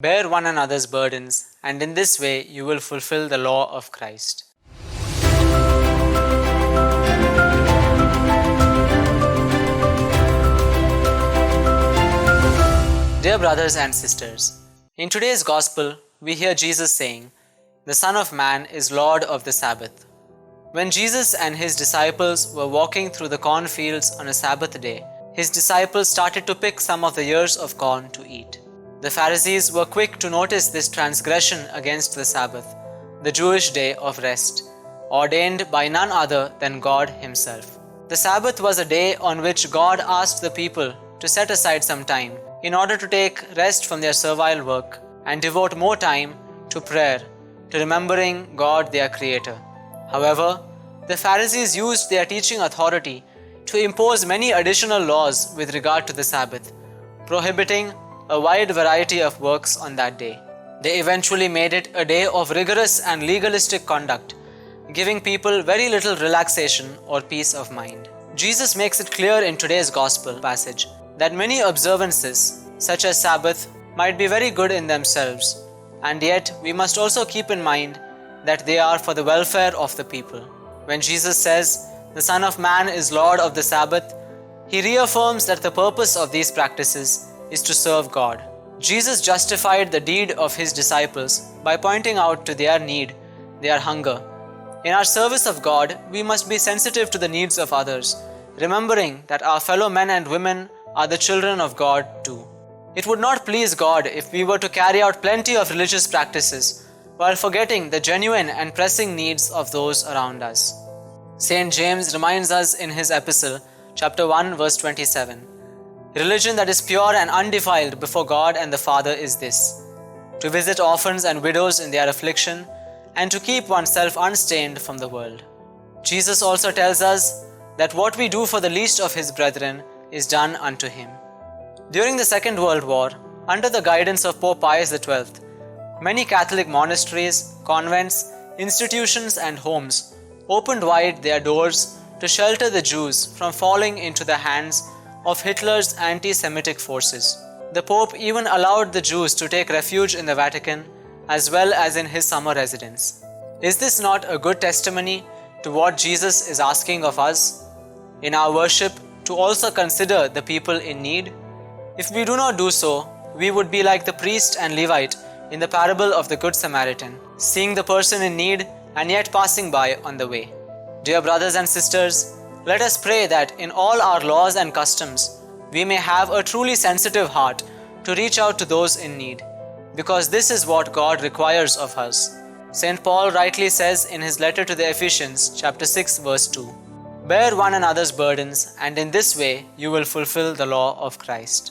Bear one another's burdens, and in this way you will fulfill the law of Christ. Dear brothers and sisters, in today's Gospel, we hear Jesus saying, "The Son of Man is Lord of the Sabbath." When Jesus and his disciples were walking through the cornfields on a Sabbath day, his disciples started to pick some of the ears of corn to eat. The Pharisees were quick to notice this transgression against the Sabbath, the Jewish day of rest, ordained by none other than God Himself. The Sabbath was a day on which God asked the people to set aside some time in order to take rest from their servile work and devote more time to prayer, to remembering God their Creator. However, the Pharisees used their teaching authority to impose many additional laws with regard to the Sabbath, prohibiting a wide variety of works on that day. They eventually made it a day of rigorous and legalistic conduct, giving people very little relaxation or peace of mind. Jesus makes it clear in today's Gospel passage that many observances, such as Sabbath, might be very good in themselves, and yet we must also keep in mind that they are for the welfare of the people. When Jesus says, "The Son of Man is Lord of the Sabbath," He reaffirms that the purpose of these practices is to serve God. Jesus justified the deed of His disciples by pointing out to their need, their hunger. In our service of God, we must be sensitive to the needs of others, remembering that our fellow men and women are the children of God too. It would not please God if we were to carry out plenty of religious practices while forgetting the genuine and pressing needs of those around us. St. James reminds us in his epistle, chapter 1, verse 27, "Religion that is pure and undefiled before God and the Father is this, to visit orphans and widows in their affliction, and to keep oneself unstained from the world." Jesus also tells us that what we do for the least of His brethren is done unto Him. During the Second World War, under the guidance of Pope Pius XII, many Catholic monasteries, convents, institutions and homes opened wide their doors to shelter the Jews from falling into the hands of Hitler's anti-Semitic forces. The Pope even allowed the Jews to take refuge in the Vatican as well as in his summer residence. Is this not a good testimony to what Jesus is asking of us in our worship, to also consider the people in need? If we do not do so, we would be like the priest and Levite in the parable of the Good Samaritan, seeing the person in need and yet passing by on the way. Dear brothers and sisters, let us pray that in all our laws and customs, we may have a truly sensitive heart to reach out to those in need, because this is what God requires of us. St. Paul rightly says in his letter to the Ephesians, chapter 6, verse 2, "Bear one another's burdens, and in this way you will fulfill the law of Christ."